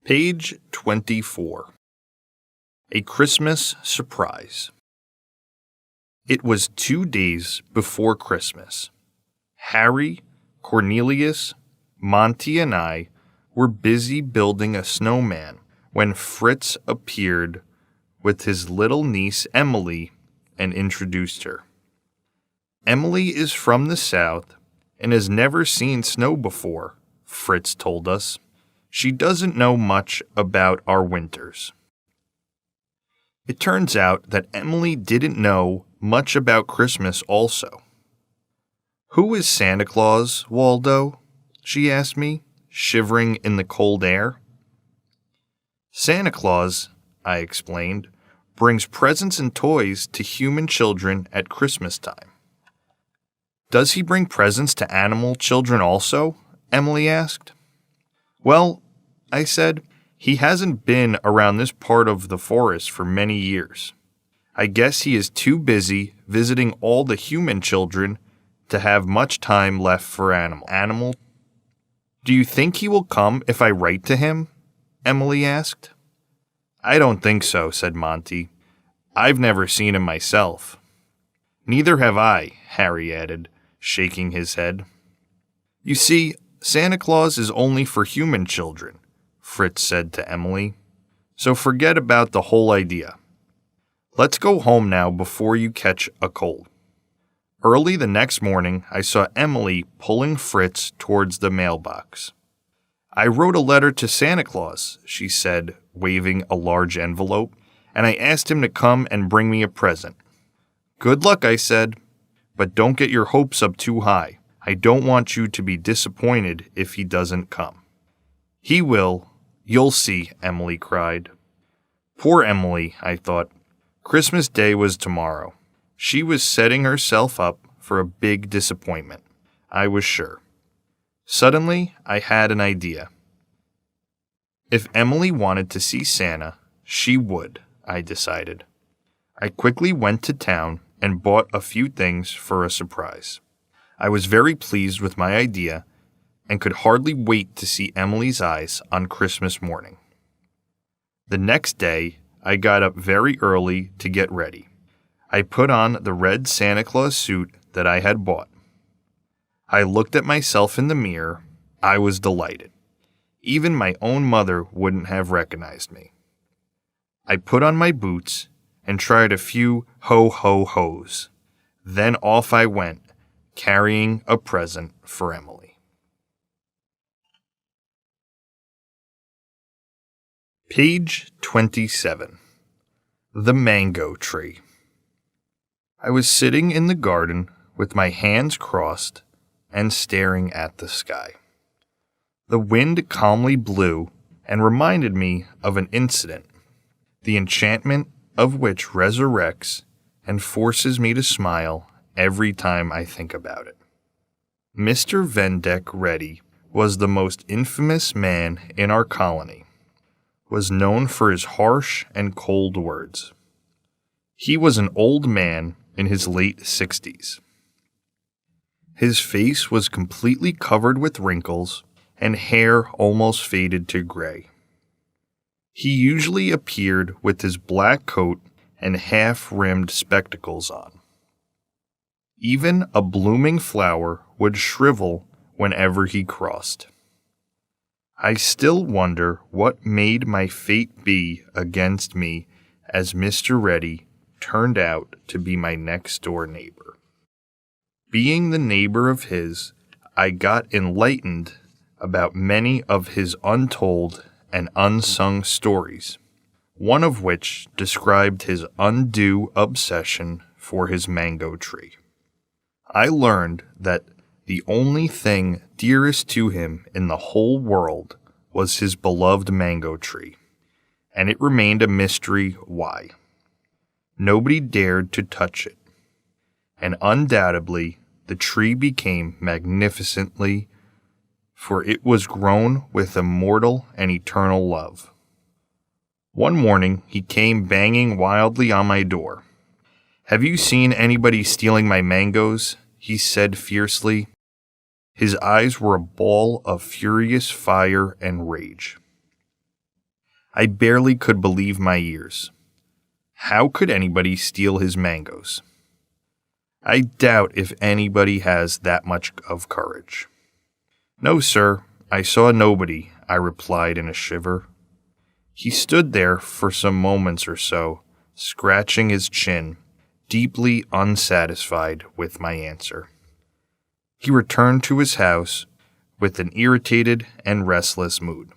Page 24. A Christmas Surprise. It was 2 days before Christmas. Harry, Cornelius, Monty, and I were busy building a snowman when Fritz appeared with his little niece Emily and introduced her. Emily is from the South and has never seen snow before, Fritz told us. She doesn't know much about our winters. It turns out that Emily didn't know much about Christmas also. "Who is Santa Claus, Waldo?" she asked me, shivering in the cold air. "Santa Claus," I explained, "brings presents and toys to human children at Christmas time." "Does he bring presents to animal children also?" Emily asked. "Well," I said, "he hasn't been around this part of the forest for many years. I guess he is too busy visiting all the human children to have much time left for animal. Do you think he will come if I write to him?" Emily asked. "I don't think so," said Monty. "I've never seen him myself." "Neither have I," Harry added, shaking his head. "You see, Santa Claus is only for human children," Fritz said to Emily. "So forget about the whole idea. Let's go home now before you catch a cold." Early the next morning, I saw Emily pulling Fritz towards the mailbox. "I wrote a letter to Santa Claus," she said, waving a large envelope, "and I asked him to come and bring me a present." "Good luck," I said, "but don't get your hopes up too high. I don't want you to be disappointed if he doesn't come." "He will. You'll see," Emily cried. Poor Emily, I thought. Christmas Day was tomorrow. She was setting herself up for a big disappointment, I was sure. Suddenly, I had an idea. If Emily wanted to see Santa, she would, I decided. I quickly went to town and bought a few things for a surprise. I was very pleased with my idea and could hardly wait to see Emily's eyes on Christmas morning. The next day, I got up very early to get ready. I put on the red Santa Claus suit that I had bought. I looked at myself in the mirror. I was delighted. Even my own mother wouldn't have recognized me. I put on my boots and tried a few ho-ho-hos. Then off I went, carrying a present for Emily. Page 27. The Mango Tree. I was sitting in the garden with my hands crossed and staring at the sky. The wind calmly blew and reminded me of an incident, the enchantment of which resurrects and forces me to smile every time I think about it. Mr. Vendeck Reddy was the most infamous man in our colony, was known for his harsh and cold words. He was an old man in his late 60s. His face was completely covered with wrinkles and hair almost faded to gray. He usually appeared with his black coat and half-rimmed spectacles on. Even a blooming flower would shrivel whenever he crossed. I still wonder what made my fate be against me as Mr. Reddy turned out to be my next-door neighbor. Being the neighbor of his, I got enlightened about many of his untold and unsung stories, one of which described his undue obsession for his mango tree. I learned that the only thing dearest to him in the whole world was his beloved mango tree, and it remained a mystery why. Nobody dared to touch it, and undoubtedly the tree became magnificently, for it was grown with immortal and eternal love. One morning he came banging wildly on my door. "Have you seen anybody stealing my mangoes?" he said fiercely. His eyes were a ball of furious fire and rage. I barely could believe my ears. How could anybody steal his mangoes? I doubt if anybody has that much of courage. No, sir, I saw nobody, I replied in a shiver. He stood there for some moments or so, scratching his chin, deeply unsatisfied with my answer. He returned to his house with an irritated and restless mood.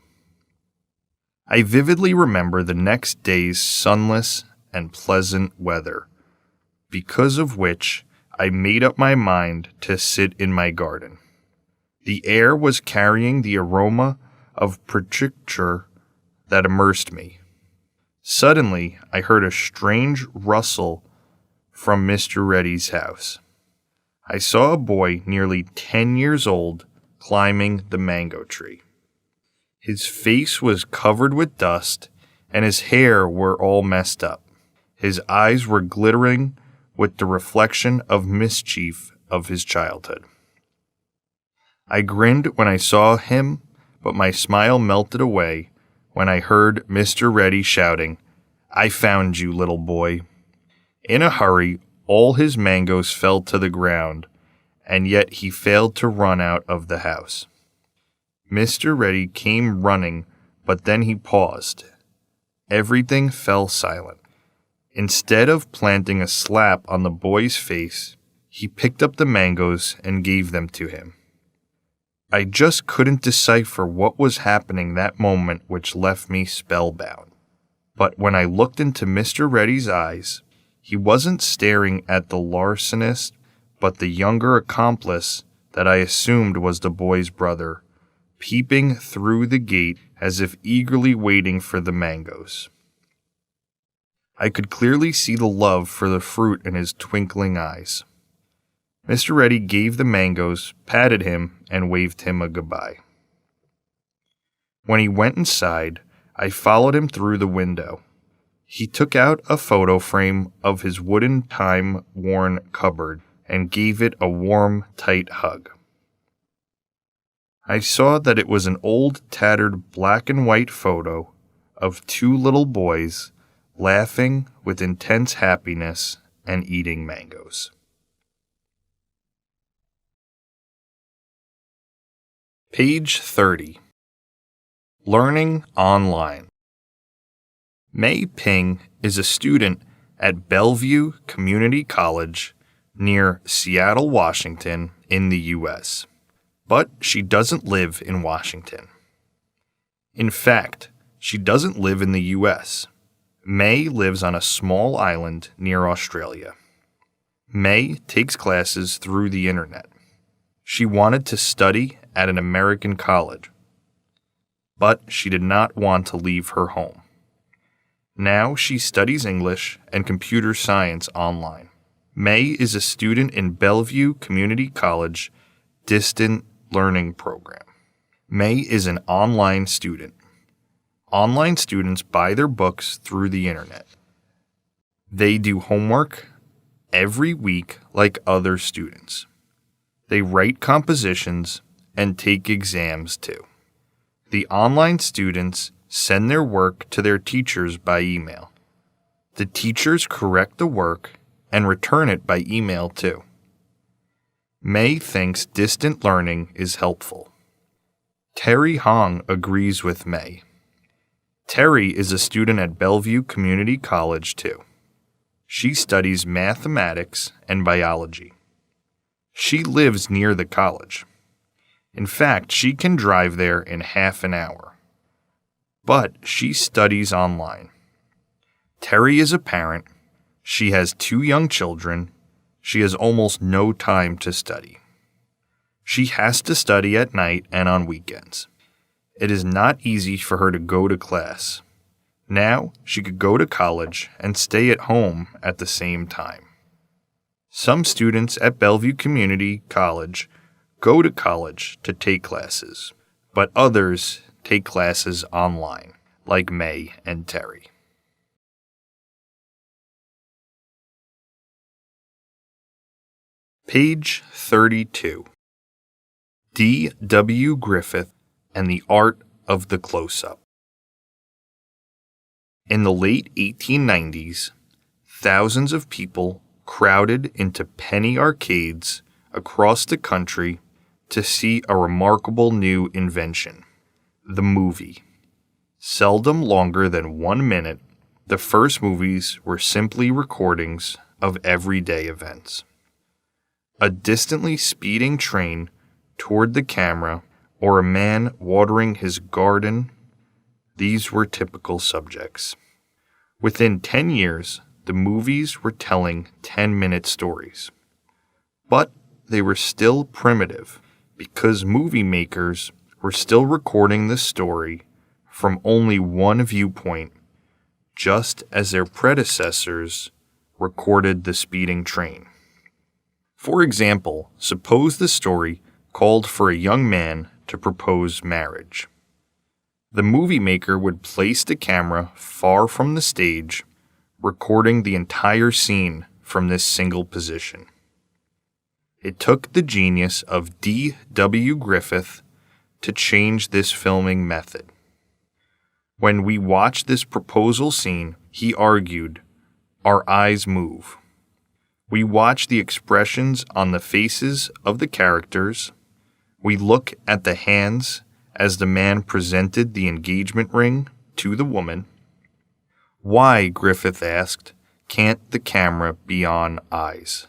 I vividly remember the next day's sunless and pleasant weather, because of which I made up my mind to sit in my garden. The air was carrying the aroma of picture that immersed me. Suddenly, I heard a strange rustle from Mr. Reddy's house. I saw a boy nearly 10 years old climbing the mango tree. His face was covered with dust, and his hair were all messed up. His eyes were glittering with the reflection of mischief of his childhood. I grinned when I saw him, but my smile melted away when I heard Mr. Reddy shouting, "I found you, little boy." In a hurry, all his mangoes fell to the ground, and yet he failed to run out of the house. Mr. Reddy came running, but then he paused. Everything fell silent. Instead of planting a slap on the boy's face, he picked up the mangoes and gave them to him. I just couldn't decipher what was happening that moment, which left me spellbound. But when I looked into Mr. Reddy's eyes, he wasn't staring at the larcenist, but the younger accomplice that I assumed was the boy's brother, peeping through the gate as if eagerly waiting for the mangoes. I could clearly see the love for the fruit in his twinkling eyes. Mr. Reddy gave the mangoes, patted him, and waved him a goodbye. When he went inside, I followed him through the window. He took out a photo frame of his wooden time-worn cupboard and gave it a warm, tight hug. I saw that it was an old, tattered black and white photo of two little boys laughing with intense happiness and eating mangoes. Page 30. Learning Online. Mei Ping is a student at Bellevue Community College near Seattle, Washington, in the U.S., but she doesn't live in Washington. In fact, she doesn't live in the U.S. Mei lives on a small island near Australia. Mei takes classes through the internet. She wanted to study at an American college, but she did not want to leave her home. Now she studies English and computer science online. Mei is a student in Bellevue Community College Distant Learning Program. Mei is an online student. Online students buy their books through the internet. They do homework every week like other students. They write compositions and take exams too. The online students send their work to their teachers by email. The teachers correct the work and return it by email too. Mei thinks distant learning is helpful. Terry Hong agrees with Mei. Terry is a student at Bellevue Community College too. She studies mathematics and biology. She lives near the college. In fact, she can drive there in half an hour. But she studies online. Terry is a parent. She has 2 young children. She has almost no time to study. She has to study at night and on weekends. It is not easy for her to go to class. Now she could go to college and stay at home at the same time. Some students at Bellevue Community College go to college to take classes, but others take classes online, like Mei and Terry. Page 32. D. W. Griffith and the Art of the Close-Up. In the late 1890s, thousands of people crowded into penny arcades across the country to see a remarkable new invention, the movie. Seldom longer than 1 minute, the first movies were simply recordings of everyday events. A distantly speeding train toward the camera, or a man watering his garden, these were typical subjects. Within 10 years, the movies were telling 10-minute stories. But they were still primitive because movie makers were still recording the story from only one viewpoint, just as their predecessors recorded the speeding train. For example, suppose the story called for a young man to propose marriage. The movie maker would place the camera far from the stage, recording the entire scene from this single position. It took the genius of D.W. Griffith to change this filming method. When we watch this proposal scene, he argued, our eyes move. We watch the expressions on the faces of the characters. We look at the hands as the man presented the engagement ring to the woman. Why, Griffith asked, can't the camera be on eyes?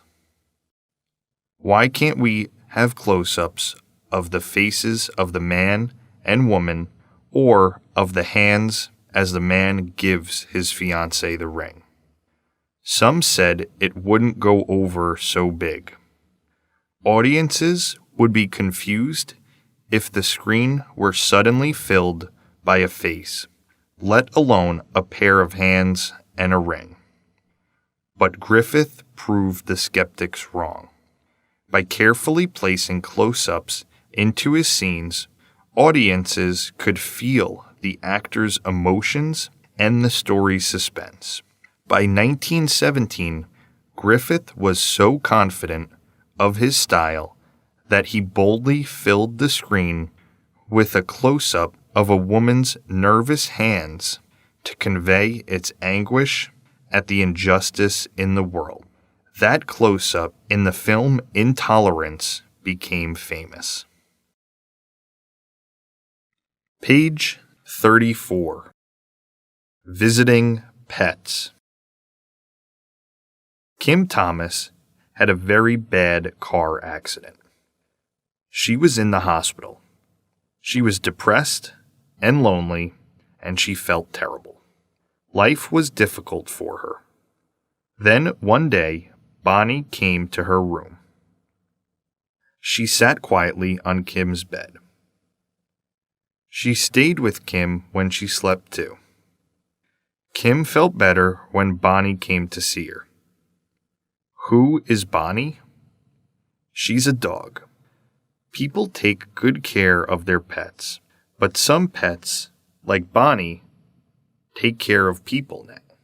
Why can't we have close-ups of the faces of the man and woman, or of the hands as the man gives his fiancée the ring? Some said it wouldn't go over so big. Audiences would be confused if the screen were suddenly filled by a face, let alone a pair of hands and a ring. But Griffith proved the skeptics wrong. By carefully placing close-ups into his scenes, audiences could feel the actor's emotions and the story's suspense. By 1917, Griffith was so confident of his style that he boldly filled the screen with a close-up of a woman's nervous hands to convey its anguish at the injustice in the world. That close-up in the film Intolerance became famous. Page 34. Visiting Pets. Kim Thomas had a very bad car accident. She was in the hospital. She was depressed and lonely, and she felt terrible. Life was difficult for her. Then one day, Bonnie came to her room. She sat quietly on Kim's bed. She stayed with Kim when she slept too. Kim felt better when Bonnie came to see her. Who is Bonnie? She's a dog. People take good care of their pets, but some pets, like Bonnie, take care of people now.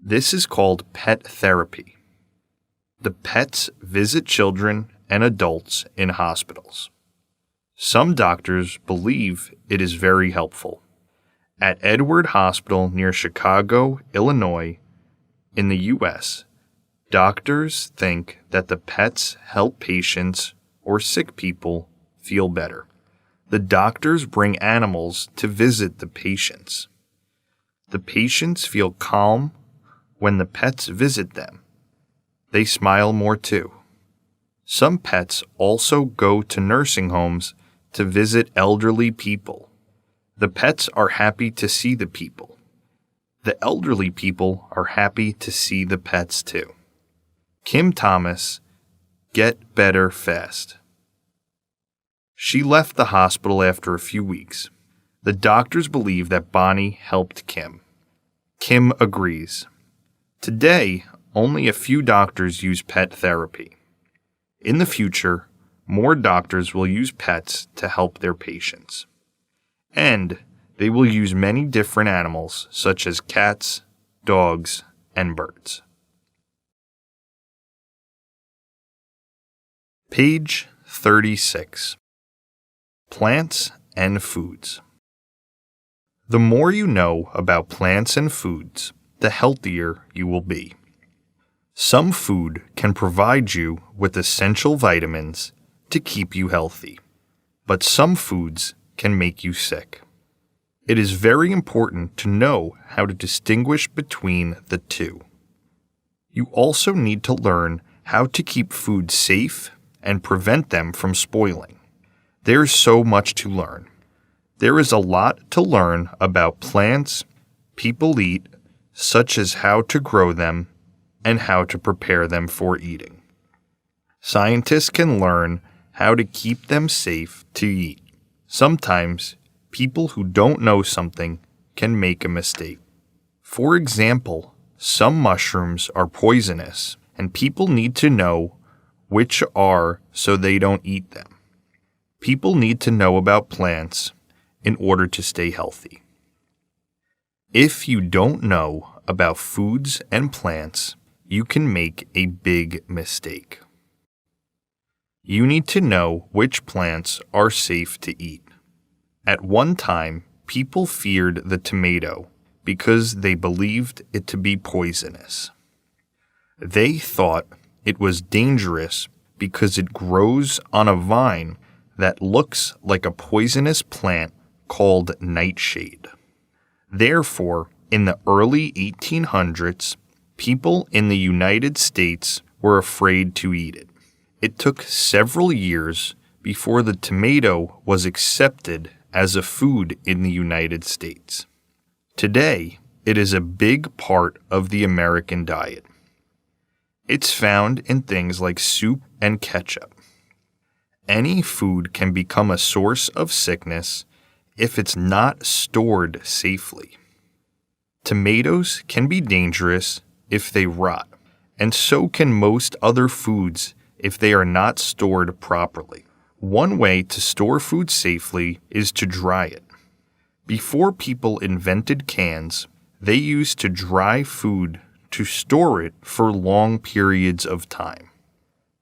This is called pet therapy. The pets visit children and adults in hospitals. Some doctors believe it is very helpful. At Edward Hospital near Chicago, Illinois, in the U.S., doctors think that the pets help patients or sick people feel better. The doctors bring animals to visit the patients. The patients feel calm when the pets visit them. They smile more too. Some pets also go to nursing homes to visit elderly people. The pets are happy to see the people. The elderly people are happy to see the pets too. Kim Thomas, get better fast. She left the hospital after a few weeks. The doctors believe that Bonnie helped Kim. Kim agrees. Today, only a few doctors use pet therapy. In the future, more doctors will use pets to help their patients. And they will use many different animals, such as cats, dogs, and birds. Page 36. Plants and foods. The more you know about plants and foods, the healthier you will be. Some food can provide you with essential vitamins to keep you healthy, but some foods can make you sick. It is very important to know how to distinguish between the two. You also need to learn how to keep food safe and prevent them from spoiling. There's so much to learn. There is a lot to learn about plants people eat, such as how to grow them and how to prepare them for eating. Scientists can learn how to keep them safe to eat. Sometimes, people who don't know something can make a mistake. For example, some mushrooms are poisonous, and people need to know which are so they don't eat them. People need to know about plants in order to stay healthy. If you don't know about foods and plants, you can make a big mistake. You need to know which plants are safe to eat. At one time, people feared the tomato because they believed it to be poisonous. They thought it was dangerous because it grows on a vine that looks like a poisonous plant called nightshade. Therefore, in the early 1800s, people in the United States were afraid to eat it. It took several years before the tomato was accepted as a food in the United States. Today, it is a big part of the American diet. It's found in things like soup and ketchup. Any food can become a source of sickness if it's not stored safely. Tomatoes can be dangerous if they rot, and so can most other foods if they are not stored properly. One way to store food safely is to dry it. Before people invented cans, they used to dry food to store it for long periods of time.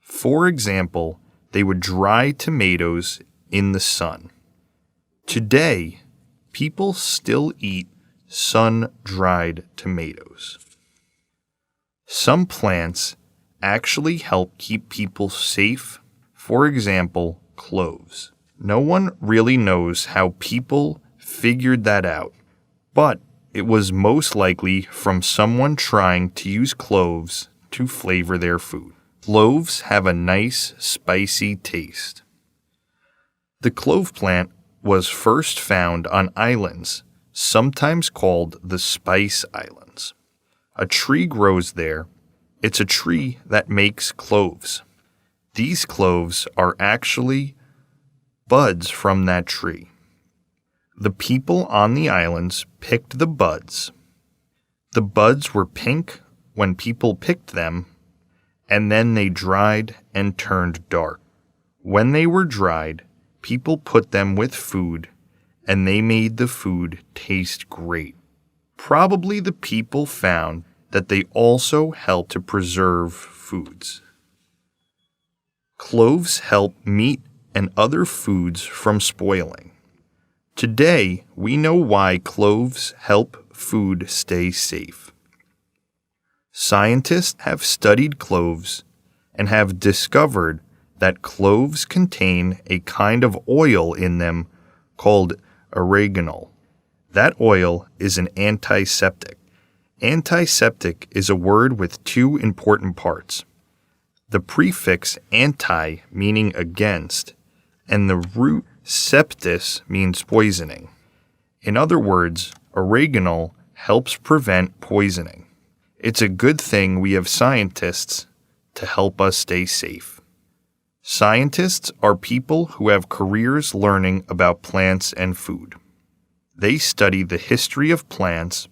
For example, they would dry tomatoes in the sun. Today, people still eat sun-dried tomatoes. Some plants actually help keep people safe. For example, cloves. No one really knows how people figured that out, but it was most likely from someone trying to use cloves to flavor their food. Cloves have a nice, spicy taste. The clove plant was first found on islands, sometimes called the Spice Islands. A tree grows there. It's a tree that makes cloves. These cloves are actually buds from that tree. The people on the islands picked the buds. The buds were pink when people picked them, and then they dried and turned dark. When they were dried, people put them with food, and they made the food taste great. Probably the people found that they also help to preserve foods. Cloves help meat and other foods from spoiling. Today, we know why cloves help food stay safe. Scientists have studied cloves and have discovered that cloves contain a kind of oil in them called oregano. That oil is an antiseptic. Antiseptic is a word with two important parts. The prefix anti meaning against, and the root septis means poisoning. In other words, oregano helps prevent poisoning. It's a good thing we have scientists to help us stay safe. Scientists are people who have careers learning about plants and food. They study the history of plants,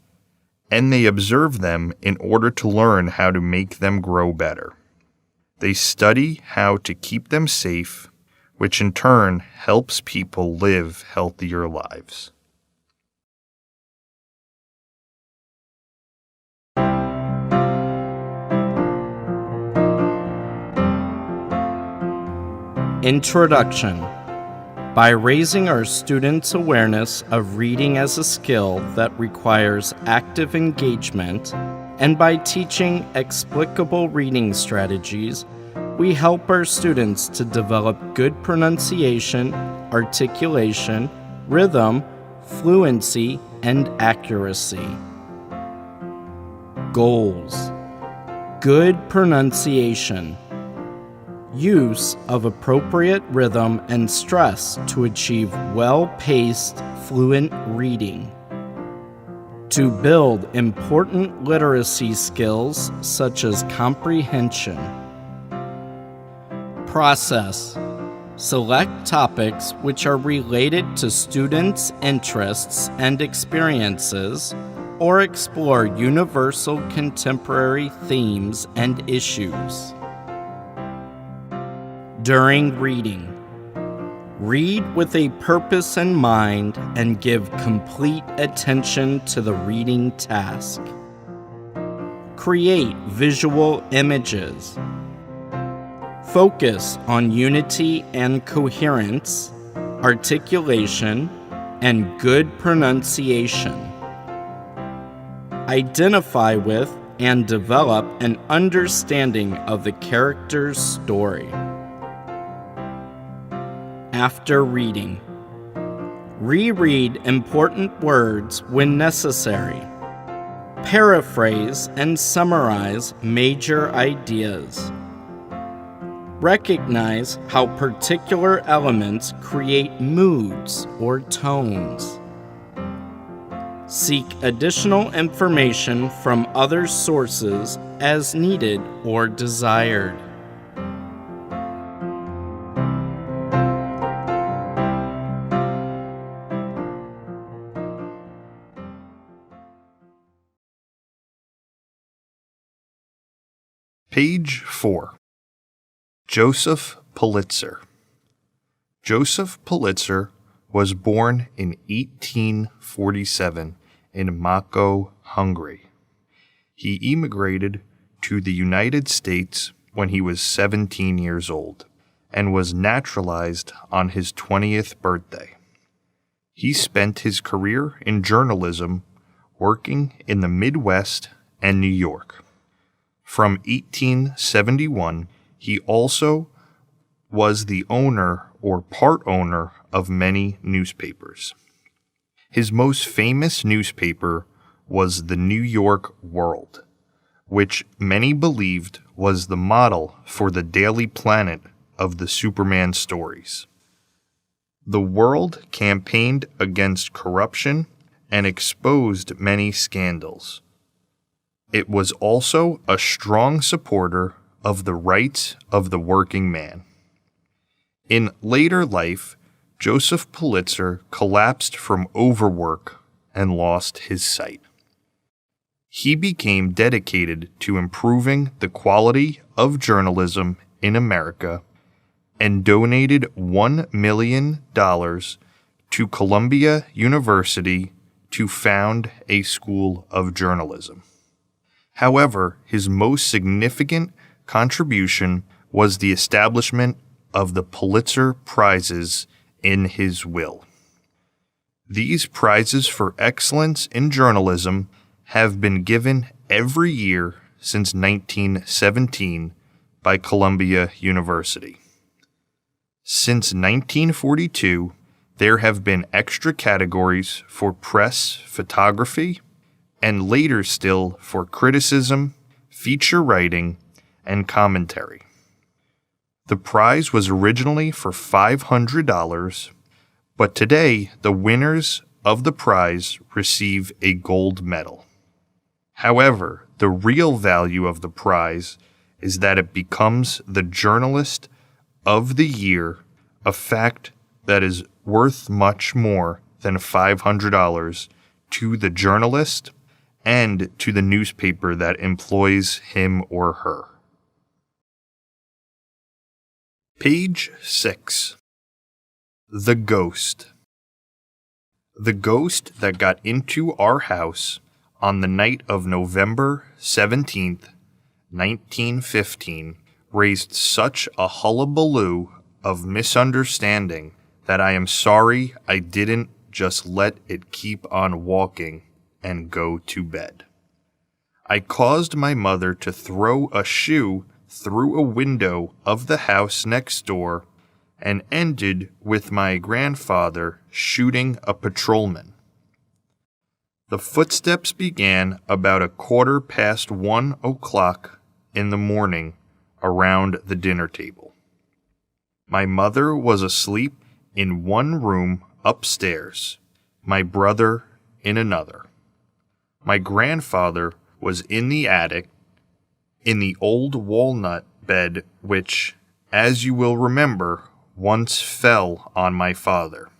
and they observe them in order to learn how to make them grow better. They study how to keep them safe, which in turn helps people live healthier lives. Introduction. By raising our students' awareness of reading as a skill that requires active engagement, and by teaching explicable reading strategies, we help our students to develop good pronunciation, articulation, rhythm, fluency, and accuracy. Goals: good pronunciation, use of appropriate rhythm and stress to achieve well-paced, fluent reading. To build important literacy skills such as comprehension. Process: select topics which are related to students' interests and experiences, or explore universal contemporary themes and issues. During reading, read with a purpose in mind and give complete attention to the reading task. Create visual images. Focus on unity and coherence, articulation, and good pronunciation. Identify with and develop an understanding of the character's story. After reading, reread important words when necessary. Paraphrase and summarize major ideas. Recognize how particular elements create moods or tones. Seek additional information from other sources as needed or desired. Page 4. Joseph Pulitzer. Joseph Pulitzer was born in 1847 in Mako, Hungary. He emigrated to the United States when he was 17 years old and was naturalized on his 20th birthday. He spent his career in journalism working in the Midwest and New York. From 1871, he also was the owner or part owner of many newspapers. His most famous newspaper was the New York World, which many believed was the model for the Daily Planet of the Superman stories. The World campaigned against corruption and exposed many scandals. It was also a strong supporter of the rights of the working man. In later life, Joseph Pulitzer collapsed from overwork and lost his sight. He became dedicated to improving the quality of journalism in America and donated $1 million to Columbia University to found a school of journalism. However, his most significant contribution was the establishment of the Pulitzer Prizes in his will. These prizes for excellence in journalism have been given every year since 1917 by Columbia University. Since 1942, there have been extra categories for press photography, and later still for criticism, feature writing, and commentary. The prize was originally for $500, but today the winners of the prize receive a gold medal. However, the real value of the prize is that it becomes the Journalist of the Year, a fact that is worth much more than $500 to the journalist and to the newspaper that employs him or her. Page 6. The Ghost. The ghost that got into our house on the night of November 17th, 1915, raised such a hullabaloo of misunderstanding that I am sorry I didn't just let it keep on walking and go to bed. I caused my mother to throw a shoe through a window of the house next door and ended with my grandfather shooting a patrolman. The footsteps began about 1:15 in the morning around the dinner table. My mother was asleep in one room upstairs, my brother in another. My grandfather was in the attic, in the old walnut bed which, as you will remember, once fell on my father.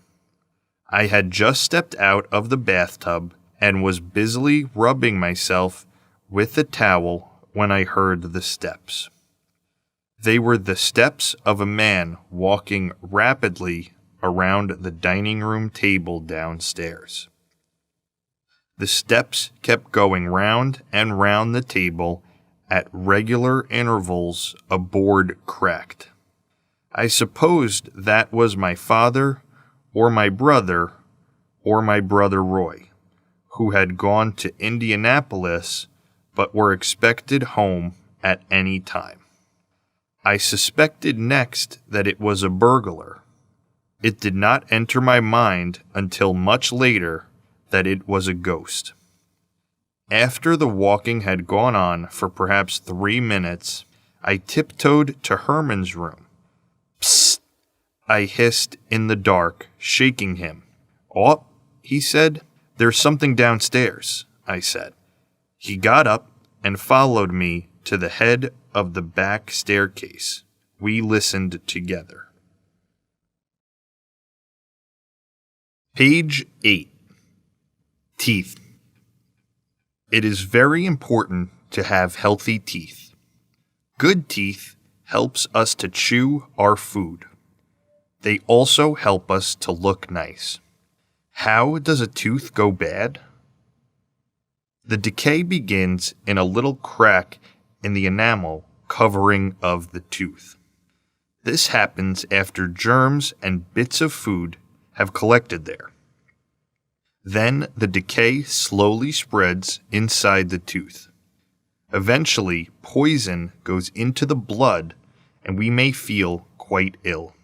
I had just stepped out of the bathtub and was busily rubbing myself with a towel when I heard the steps. They were the steps of a man walking rapidly around the dining room table downstairs. The steps kept going round and round the table. At regular intervals, a board cracked. I supposed that was my father, or my brother Roy, who had gone to Indianapolis but were expected home at any time. I suspected next that it was a burglar. It did not enter my mind until much later that it was a ghost. After the walking had gone on for perhaps 3 minutes, I tiptoed to Herman's room. "Psst!" I hissed in the dark, shaking him. "Oh," he said. "There's something downstairs," I said. He got up and followed me to the head of the back staircase. We listened together. Page 8. Teeth. It is very important to have healthy teeth. Good teeth helps us to chew our food. They also help us to look nice. How does a tooth go bad? The decay begins in a little crack in the enamel covering of the tooth. This happens after germs and bits of food have collected there. Then the decay slowly spreads inside the tooth. Eventually, poison goes into the blood and we may feel quite ill.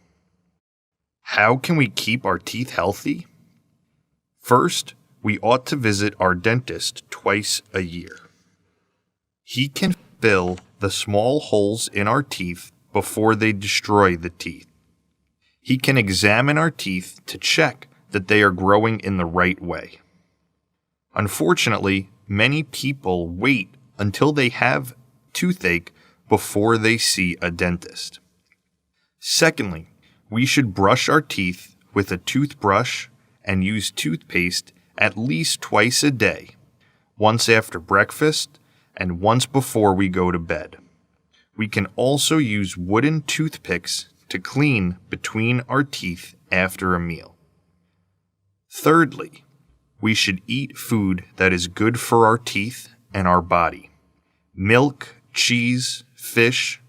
How can we keep our teeth healthy? First, we ought to visit our dentist twice a year. He can fill the small holes in our teeth before they destroy the teeth. He can examine our teeth to check that they are growing in the right way. Unfortunately, many people wait until they have toothache before they see a dentist. Secondly, we should brush our teeth with a toothbrush and use toothpaste at least twice a day, once after breakfast and once before we go to bed. We can also use wooden toothpicks to clean between our teeth after a meal. Thirdly, we should eat food that is good for our teeth and our body. Milk, cheese, fish,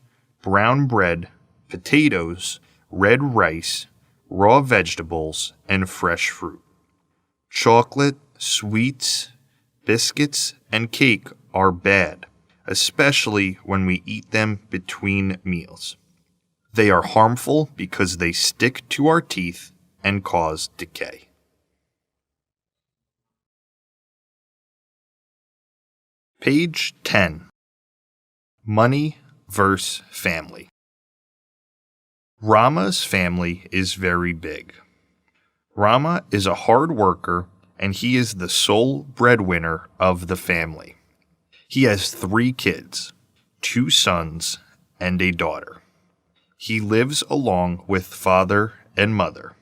brown bread, potatoes, red rice, raw vegetables, and fresh fruit. Chocolate, sweets, biscuits, and cake are bad, especially when we eat them between meals. They are harmful because they stick to our teeth and cause decay. Page 10. Money versus family. Rama's family is very big. Rama is a hard worker and he is the sole breadwinner of the family. He has 3 kids, 2 sons, and a daughter. He lives along with father and mother.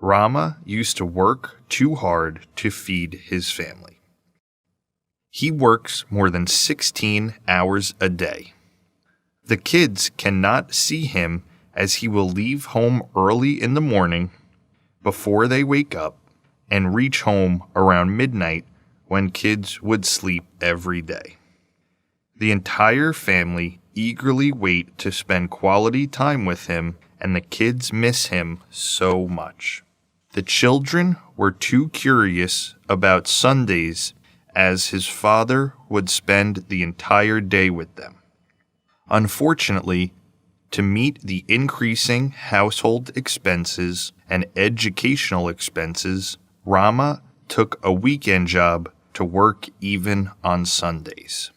Rama used to work too hard to feed his family. He works more than 16 hours a day. The kids cannot see him as he will leave home early in the morning before they wake up and reach home around midnight when kids would sleep every day. The entire family eagerly wait to spend quality time with him and the kids miss him so much. The children were too curious about Sundays, as his father would spend the entire day with them. Unfortunately, to meet the increasing household expenses and educational expenses, Rama took a weekend job to work even on Sundays.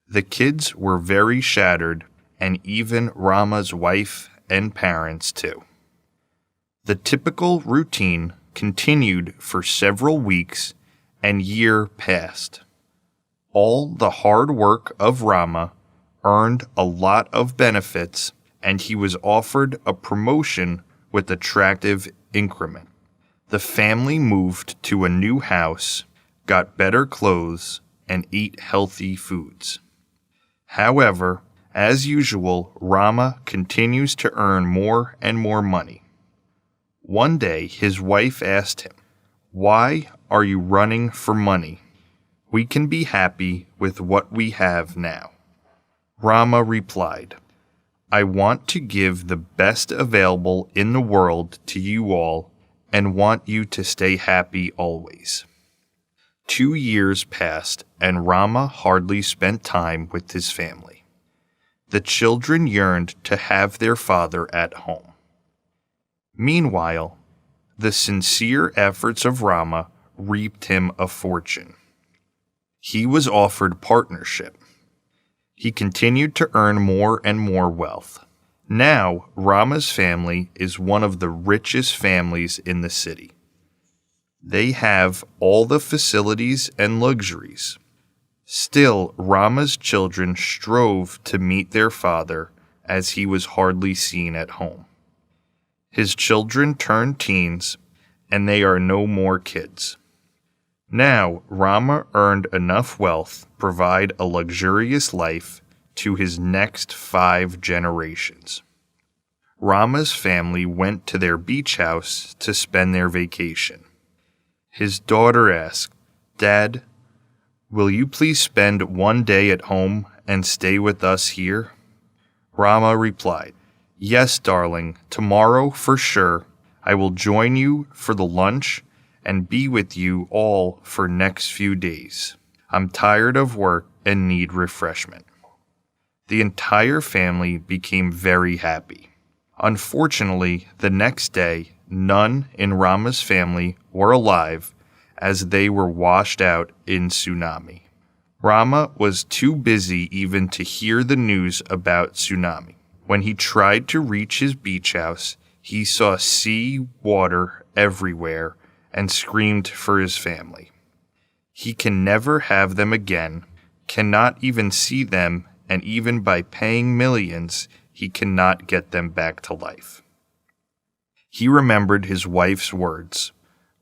The kids were very shattered, and even Rama's wife and parents too. The typical routine continued for several weeks, and year passed. All the hard work of Rama earned a lot of benefits, and he was offered a promotion with attractive increment. The family moved to a new house, got better clothes, and ate healthy foods. However, as usual, Rama continues to earn more and more money. One day, his wife asked him, "Why are you running for money? We can be happy with what we have now." Rama replied, "I want to give the best available in the world to you all and want you to stay happy always." 2 years passed, and Rama hardly spent time with his family. The children yearned to have their father at home. Meanwhile, the sincere efforts of Rama reaped him a fortune. He was offered partnership. He continued to earn more and more wealth. Now, Rama's family is one of the richest families in the city. They have all the facilities and luxuries. Still, Rama's children strove to meet their father, as he was hardly seen at home. His children turned teens, and they are no more kids. Now, Rama earned enough wealth to provide a luxurious life to his next 5 generations. Rama's family went to their beach house to spend their vacation. His daughter asked, "Dad, will you please spend one day at home and stay with us here?" Rama replied, "Yes, darling, tomorrow for sure. I will join you for the lunch and be with you all for next few days. I'm tired of work and need refreshment." The entire family became very happy. Unfortunately, the next day, none in Rama's family were alive, as they were washed out in tsunami. Rama was too busy even to hear the news about tsunami. When he tried to reach his beach house, he saw sea water everywhere and screamed for his family. He can never have them again, cannot even see them, and even by paying millions, he cannot get them back to life. He remembered his wife's words,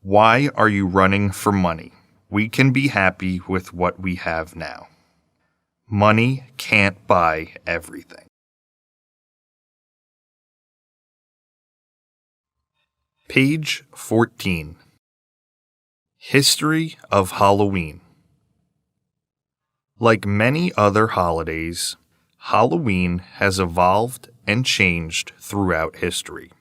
"Why are you running for money? We can be happy with what we have now." Money can't buy everything. Page 14. History of Halloween. Like many other holidays, Halloween has evolved and changed throughout history.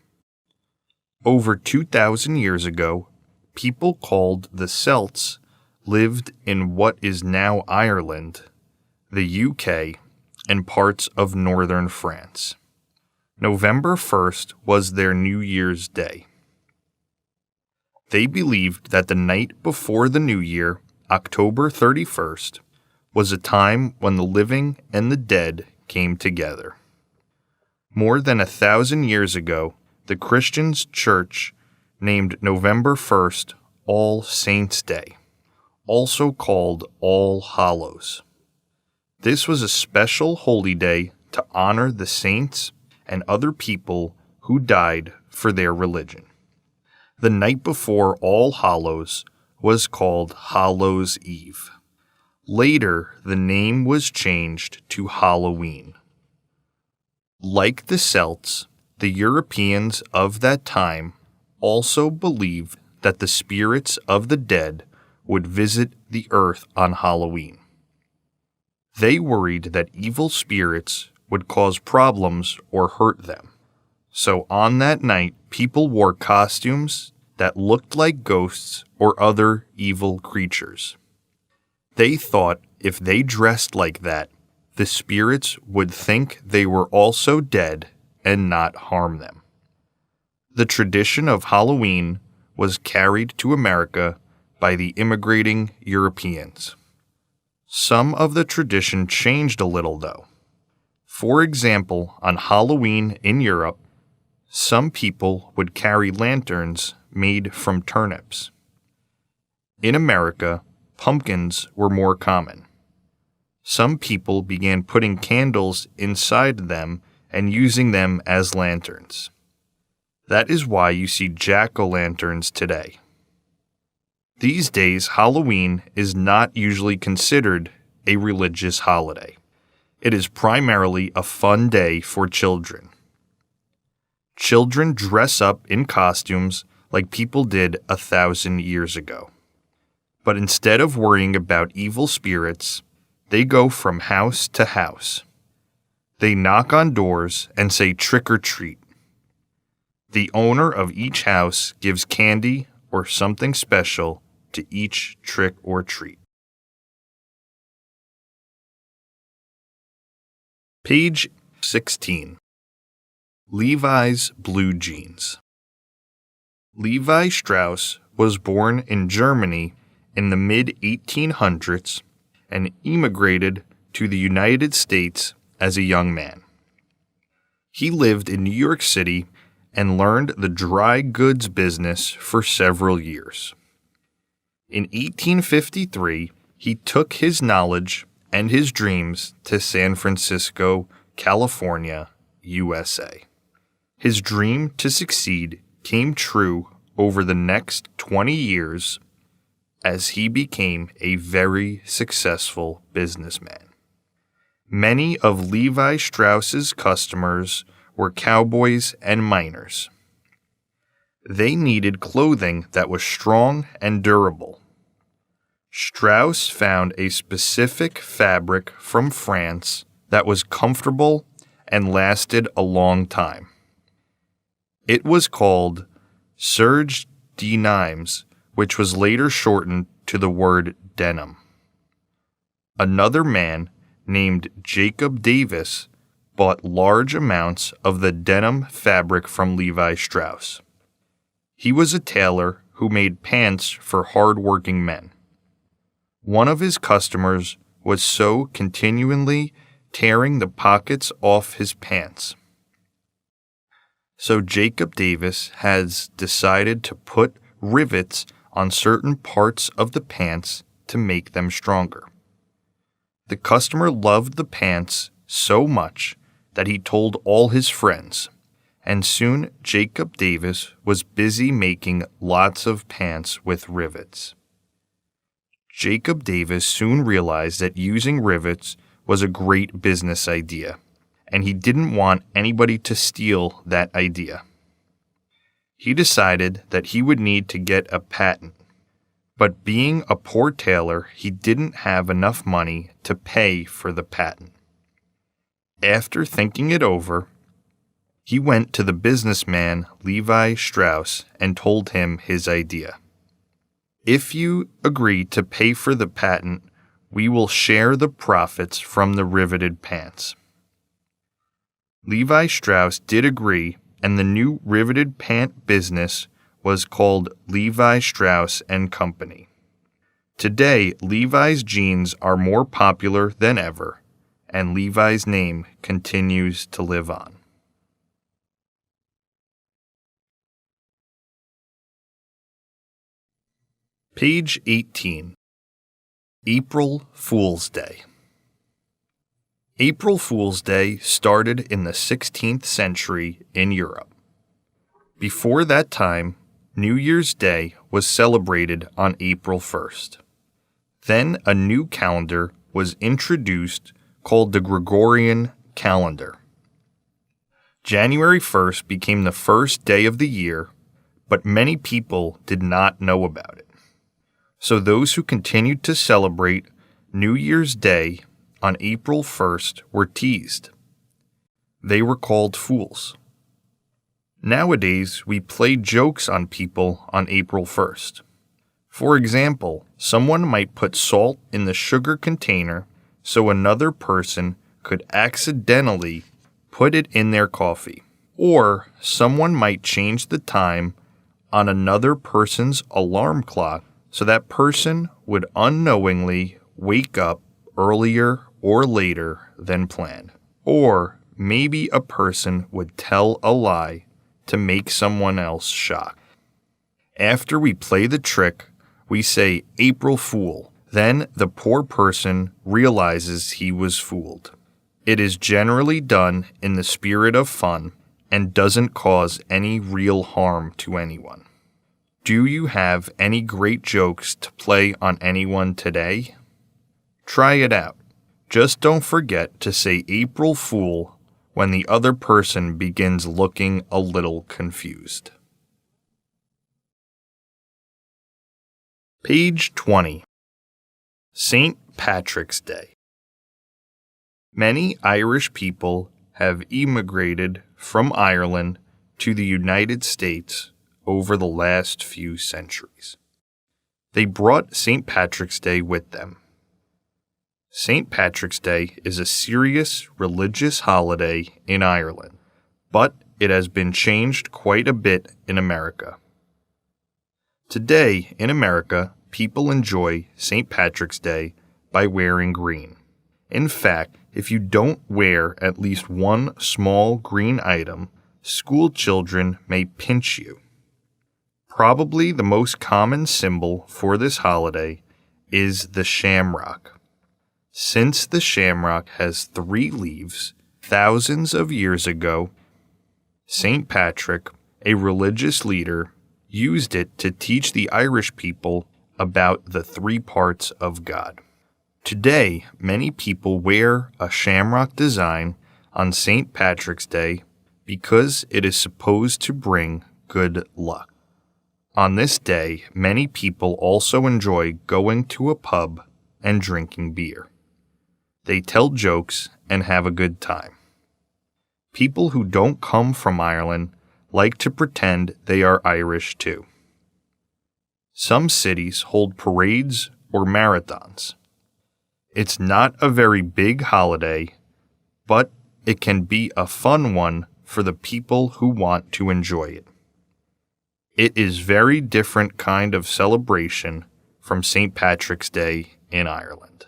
Over 2,000 years ago, people called the Celts lived in what is now Ireland, the UK, and parts of northern France. November 1st was their New Year's Day. They believed that the night before the New Year, October 31st, was a time when the living and the dead came together. More than 1,000 years ago, the Christians' church named November 1st All Saints' Day, also called All Hallows. This was a special holy day to honor the saints and other people who died for their religion. The night before All Hallows was called Hallows' Eve. Later, the name was changed to Halloween. Like the Celts, the Europeans of that time also believed that the spirits of the dead would visit the earth on Halloween. They worried that evil spirits would cause problems or hurt them. So on that night, people wore costumes that looked like ghosts or other evil creatures. They thought if they dressed like that, the spirits would think they were also dead and not harm them. The tradition of Halloween was carried to America by the immigrating Europeans. Some of the tradition changed a little, though. For example, on Halloween in Europe, some people would carry lanterns made from turnips. In America, pumpkins were more common. Some people began putting candles inside them and using them as lanterns. That is why you see jack-o'-lanterns today. These days, Halloween is not usually considered a religious holiday. It is primarily a fun day for children. Children dress up in costumes like people did 1,000 years ago. But instead of worrying about evil spirits, they go from house to house. They knock on doors and say trick or treat. The owner of each house gives candy or something special to each trick or treat. Page 16. Levi's blue jeans. Levi Strauss was born in Germany in the mid-1800s and immigrated to the United States as a young man. He lived in New York City and learned the dry goods business for several years. In 1853, he took his knowledge and his dreams to San Francisco, California, USA. His dream to succeed came true over the next 20 years as he became a very successful businessman. Many of Levi Strauss's customers were cowboys and miners. They needed clothing that was strong and durable. Strauss found a specific fabric from France that was comfortable and lasted a long time. It was called serge de Nimes, which was later shortened to the word denim. Another man named Jacob Davis bought large amounts of the denim fabric from Levi Strauss. He was a tailor who made pants for hard-working men. One of his customers was so continually tearing the pockets off his pants. So Jacob Davis has decided to put rivets on certain parts of the pants to make them stronger. The customer loved the pants so much that he told all his friends, and soon Jacob Davis was busy making lots of pants with rivets. Jacob Davis soon realized that using rivets was a great business idea, and he didn't want anybody to steal that idea. He decided that he would need to get a patent, but being a poor tailor, he didn't have enough money to pay for the patent. After thinking it over, he went to the businessman Levi Strauss and told him his idea. If you agree to pay for the patent, we will share the profits from the riveted pants. Levi Strauss did agree, and the new riveted pant business was called Levi Strauss & Company. Today, Levi's jeans are more popular than ever, and Levi's name continues to live on. Page 18. April Fool's Day. April Fool's Day started in the 16th century in Europe. Before that time, New Year's Day was celebrated on April 1st. Then a new calendar was introduced called the Gregorian calendar. January 1st became the first day of the year, but many people did not know about it. So those who continued to celebrate New Year's Day on April 1st were teased. They were called fools. Nowadays, we play jokes on people on April 1st. For example, someone might put salt in the sugar container so another person could accidentally put it in their coffee. Or someone might change the time on another person's alarm clock so that person would unknowingly wake up earlier or later than planned. Or maybe a person would tell a lie to make someone else shocked. After we play the trick, we say April Fool. Then the poor person realizes he was fooled. It is generally done in the spirit of fun and doesn't cause any real harm to anyone. Do you have any great jokes to play on anyone today? Try it out. Just don't forget to say April Fool when the other person begins looking a little confused. Page 20. St. Patrick's Day. Many Irish people have emigrated from Ireland to the United States over the last few centuries. They brought St. Patrick's Day with them. St. Patrick's Day is a serious religious holiday in Ireland, but it has been changed quite a bit in America. Today, in America, people enjoy St. Patrick's Day by wearing green. In fact, if you don't wear at least one small green item, school children may pinch you. Probably the most common symbol for this holiday is the shamrock. Since the shamrock has 3 leaves, thousands of years ago, St. Patrick, a religious leader, used it to teach the Irish people about the 3 parts of God. Today, many people wear a shamrock design on St. Patrick's Day because it is supposed to bring good luck. On this day, many people also enjoy going to a pub and drinking beer. They tell jokes and have a good time. People who don't come from Ireland like to pretend they are Irish too. Some cities hold parades or marathons. It's not a very big holiday, but it can be a fun one for the people who want to enjoy it. It is very different kind of celebration from St. Patrick's Day in Ireland.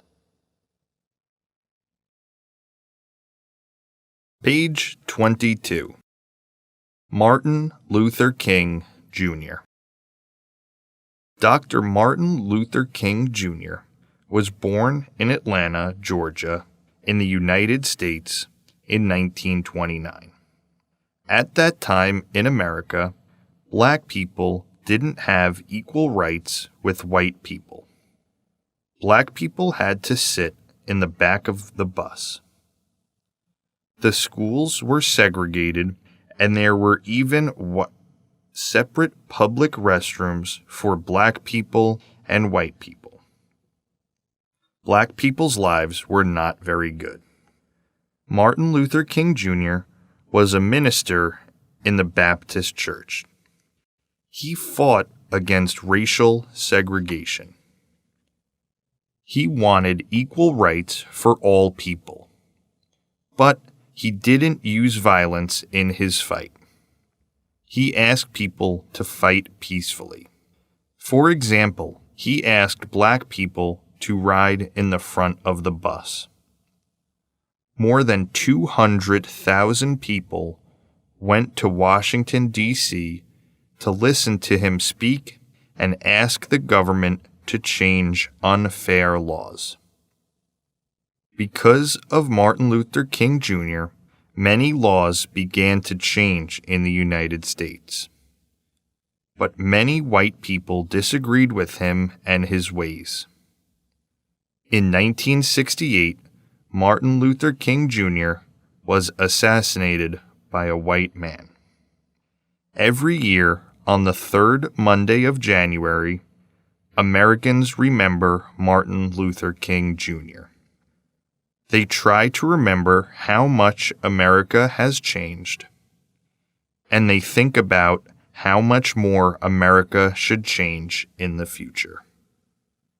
Page 22. Martin Luther King, Jr. Dr. Martin Luther King, Jr. was born in Atlanta, Georgia, in the United States in 1929. At that time in America, Black people didn't have equal rights with white people. Black people had to sit in the back of the bus. The schools were segregated, and there were even separate public restrooms for Black people and white people. Black people's lives were not very good. Martin Luther King Jr. was a minister in the Baptist Church. He fought against racial segregation. He wanted equal rights for all people. But he didn't use violence in his fight. He asked people to fight peacefully. For example, he asked Black people to ride in the front of the bus. More than 200,000 people went to Washington, D.C. to listen to him speak and ask the government to change unfair laws. Because of Martin Luther King Jr., many laws began to change in the United States. But many white people disagreed with him and his ways. In 1968, Martin Luther King Jr. was assassinated by a white man. Every year, on the 3rd Monday of January, Americans remember Martin Luther King Jr. They try to remember how much America has changed. and they think about how much more America should change in the future.